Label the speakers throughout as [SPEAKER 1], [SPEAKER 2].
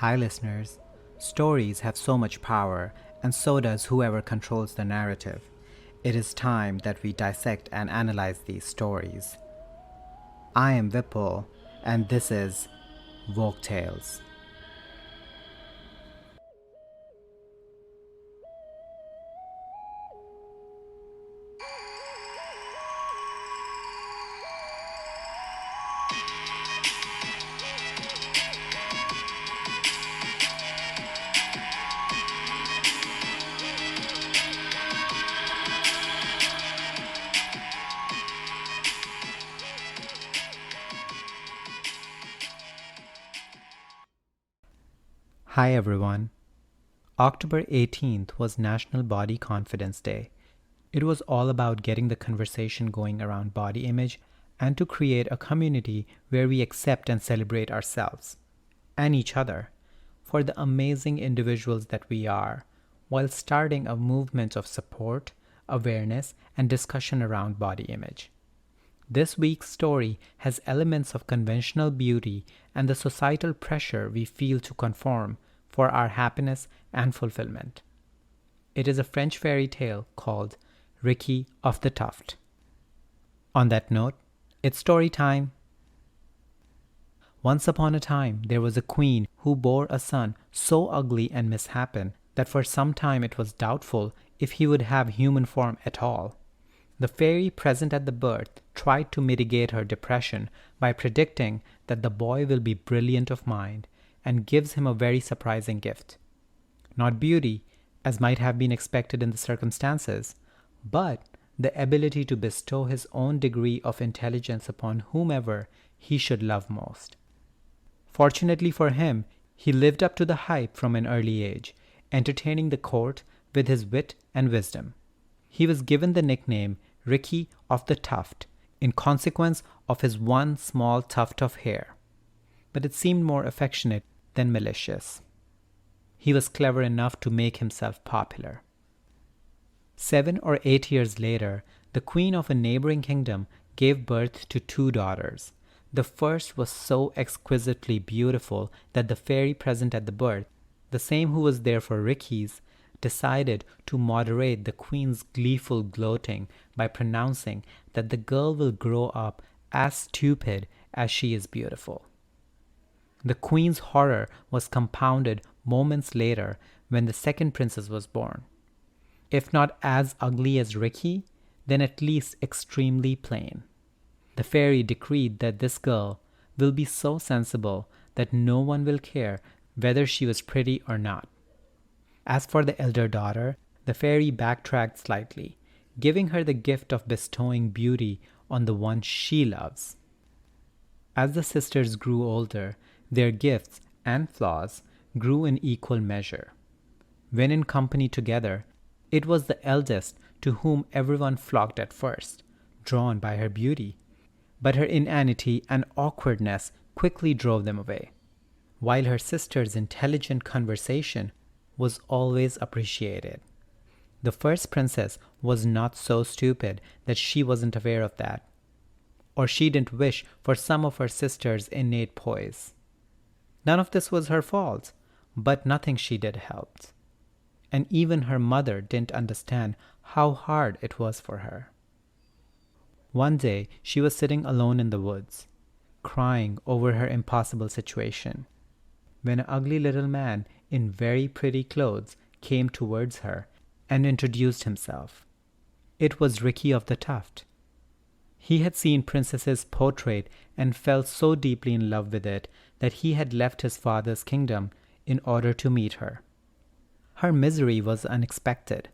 [SPEAKER 1] Hi, listeners. Stories have so much power, and so does whoever controls the narrative. It is time that we dissect and analyze these stories. I am Vipul, and this is Vogue Tales. Hi, everyone. October 18th was National Body Confidence Day. It was all about getting the conversation going around body image and to create a community where we accept and celebrate ourselves and each other for the amazing individuals that we are, while starting a movement of support, awareness, and discussion around body image. This week's story has elements of conventional beauty and the societal pressure we feel to conform for our happiness and fulfillment. It is a French fairy tale called Ricky of the Tuft. On that note, it's story time. Once upon a time, there was a queen who bore a son so ugly and misshapen that for some time it was doubtful if he would have human form at all. The fairy present at the birth tried to mitigate her depression by predicting that the boy will be brilliant of mind and gives him a very surprising gift. Not beauty, as might have been expected in the circumstances, but the ability to bestow his own degree of intelligence upon whomever he should love most. Fortunately for him, he lived up to the hype from an early age, entertaining the court with his wit and wisdom. He was given the nickname Ricky of the Tuft in consequence of his one small tuft of hair, but it seemed more affectionate than malicious. He was clever enough to make himself popular. 7 or 8 years later, the queen of a neighboring kingdom gave birth to 2 daughters. The first was so exquisitely beautiful that the fairy present at the birth, the same who was there for Ricky's, decided to moderate the queen's gleeful gloating by pronouncing that the girl will grow up as stupid as she is beautiful. The queen's horror was compounded moments later when the second princess was born. If not as ugly as Ricky, then at least extremely plain. The fairy decreed that this girl will be so sensible that no one will care whether she was pretty or not. As for the elder daughter, the fairy backtracked slightly, giving her the gift of bestowing beauty on the one she loves. As the sisters grew older, their gifts and flaws grew in equal measure. When in company together, it was the eldest to whom everyone flocked at first, drawn by her beauty, but her inanity and awkwardness quickly drove them away, while her sister's intelligent conversation was always appreciated. The first princess was not so stupid that she wasn't aware of that, or she didn't wish for some of her sister's innate poise. None of this was her fault, but nothing she did helped. And even her mother didn't understand how hard it was for her. One day, she was sitting alone in the woods, crying over her impossible situation, when an ugly little man in very pretty clothes came towards her and introduced himself. It was Ricky of the Tuft. He had seen Princess's portrait and fell so deeply in love with it that he had left his father's kingdom in order to meet her. Her misery was unexpected.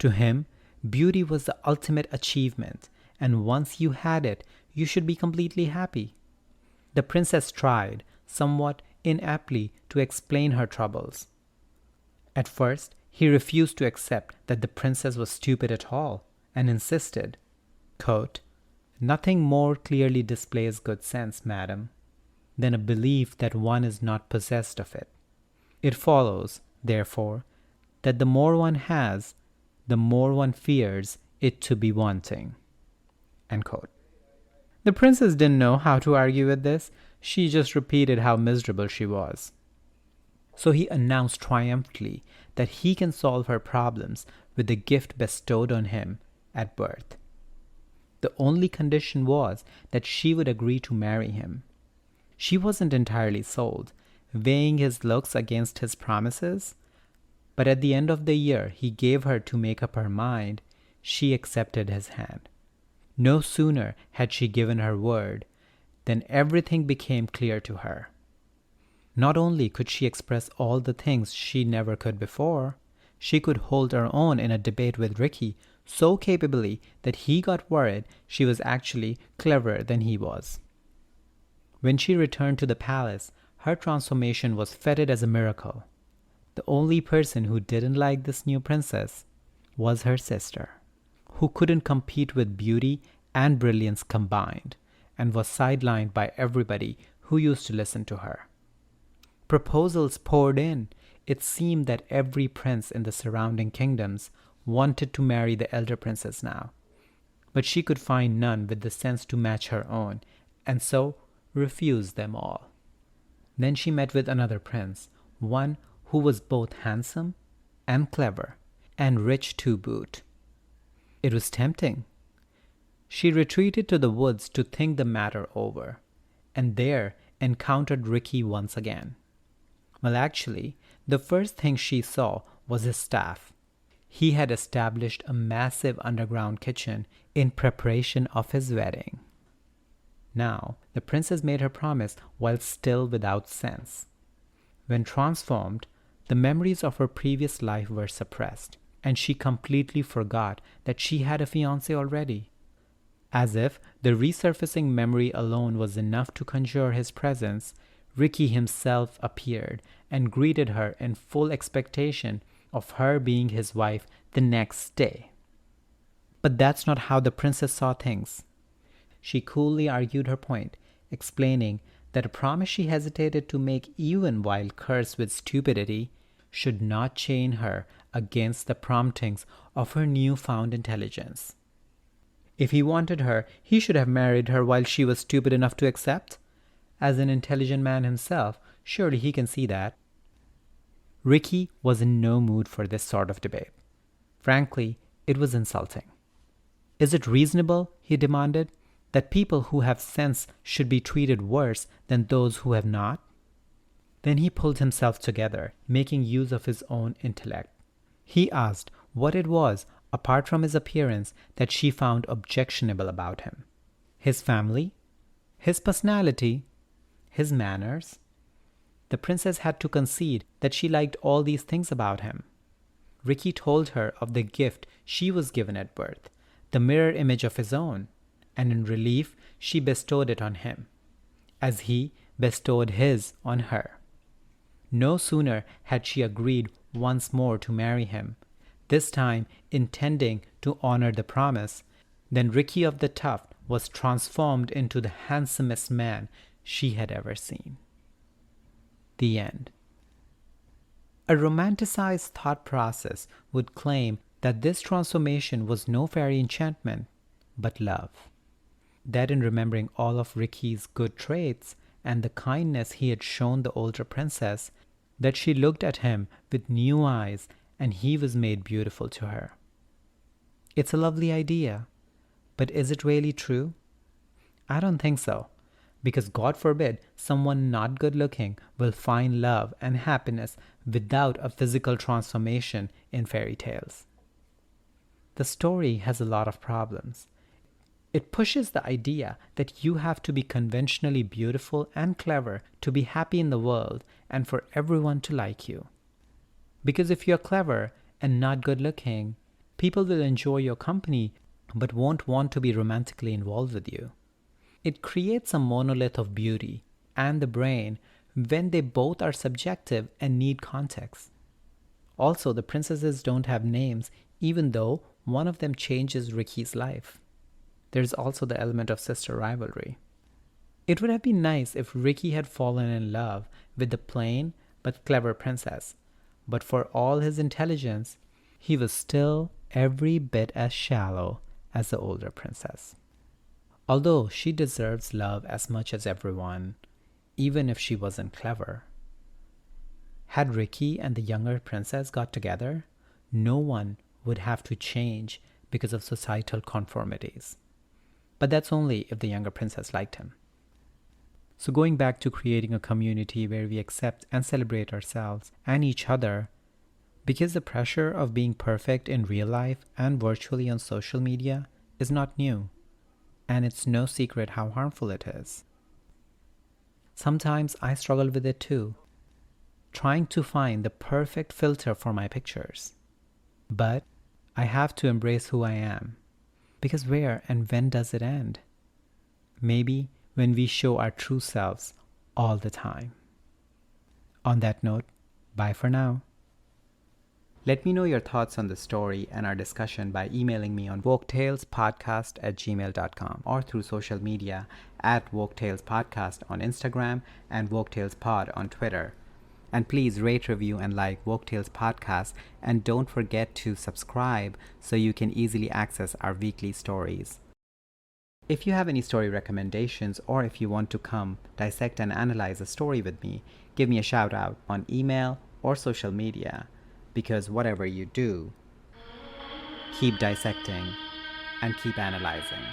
[SPEAKER 1] To him, beauty was the ultimate achievement, and once you had it, you should be completely happy. The princess tried, somewhat inaptly, to explain her troubles. At first, he refused to accept that the princess was stupid at all, and insisted, quote, "Nothing more clearly displays good sense, madam, than a belief that one is not possessed of it. It follows, therefore, that the more one has, the more one fears it to be wanting." End quote. The princess didn't know how to argue with this. She just repeated how miserable she was. So he announced triumphantly that he can solve her problems with the gift bestowed on him at birth. The only condition was that she would agree to marry him. She wasn't entirely sold, weighing his looks against his promises, but at the end of the year he gave her to make up her mind. She accepted his hand. No sooner had she given her word than everything became clear to her. Not only could she express all the things she never could before, she could hold her own in a debate with Ricky so capably that he got worried she was actually cleverer than he was. When she returned to the palace, her transformation was feted as a miracle. The only person who didn't like this new princess was her sister, who couldn't compete with beauty and brilliance combined, and was sidelined by everybody who used to listen to her. Proposals poured in. It seemed that every prince in the surrounding kingdoms wanted to marry the elder princess now, but she could find none with the sense to match her own, and so refused them all. Then she met with another prince, one who was both handsome and clever, and rich to boot. It was tempting. She retreated to the woods to think the matter over, and there encountered Ricky once again. Well, actually, the first thing she saw was his staff. He had established a massive underground kitchen in preparation of his wedding. Now, the princess made her promise while still without sense. When transformed, the memories of her previous life were suppressed, and she completely forgot that she had a fiancé already. As if the resurfacing memory alone was enough to conjure his presence, Ricky himself appeared and greeted her in full expectation of her being his wife the next day. But that's not how the princess saw things. She coolly argued her point, explaining that a promise she hesitated to make even while cursed with stupidity should not chain her against the promptings of her newfound intelligence. If he wanted her, he should have married her while she was stupid enough to accept. As an intelligent man himself, surely he can see that. Ricky was in no mood for this sort of debate. Frankly, it was insulting. Is it reasonable, he demanded, that people who have sense should be treated worse than those who have not? Then he pulled himself together, making use of his own intellect. He asked what it was, apart from his appearance, that she found objectionable about him. His family? His personality? His manners? The princess had to concede that she liked all these things about him. Ricky told her of the gift she was given at birth, the mirror image of his own, and in relief she bestowed it on him, as he bestowed his on her. No sooner had she agreed once more to marry him, this time intending to honor the promise, than Ricky of the Tuft was transformed into the handsomest man she had ever seen. The end. A romanticized thought process would claim that this transformation was no fairy enchantment, but love. That in remembering all of Ricky's good traits and the kindness he had shown the older princess, that she looked at him with new eyes and he was made beautiful to her. It's a lovely idea, but is it really true? I don't think so, because God forbid someone not good looking will find love and happiness without a physical transformation in fairy tales. The story has a lot of problems. It pushes the idea that you have to be conventionally beautiful and clever to be happy in the world and for everyone to like you. Because if you're clever and not good looking, people will enjoy your company but won't want to be romantically involved with you. It creates a monolith of beauty and the brain when they both are subjective and need context. Also, the princesses don't have names, even though one of them changes Ricky's life. There's also the element of sister rivalry. It would have been nice if Ricky had fallen in love with the plain but clever princess, but for all his intelligence, he was still every bit as shallow as the older princess. Although she deserves love as much as everyone, even if she wasn't clever. Had Ricky and the younger princess got together, no one would have to change because of societal conformities. But that's only if the younger princess liked him. So going back to creating a community where we accept and celebrate ourselves and each other, because the pressure of being perfect in real life and virtually on social media is not new, and it's no secret how harmful it is. Sometimes I struggle with it too, trying to find the perfect filter for my pictures. But I have to embrace who I am, because where and when does it end? Maybe when we show our true selves all the time. On that note, bye for now. Let me know your thoughts on the story and our discussion by emailing me on woketalespodcast@gmail.com or through social media at woketalespodcast on Instagram and woketalespod on Twitter. And please rate, review, and like Woke Tales Podcast, and don't forget to subscribe so you can easily access our weekly stories. If you have any story recommendations, or if you want to come dissect and analyze a story with me, give me a shout out on email or social media, because whatever you do, keep dissecting and keep analyzing.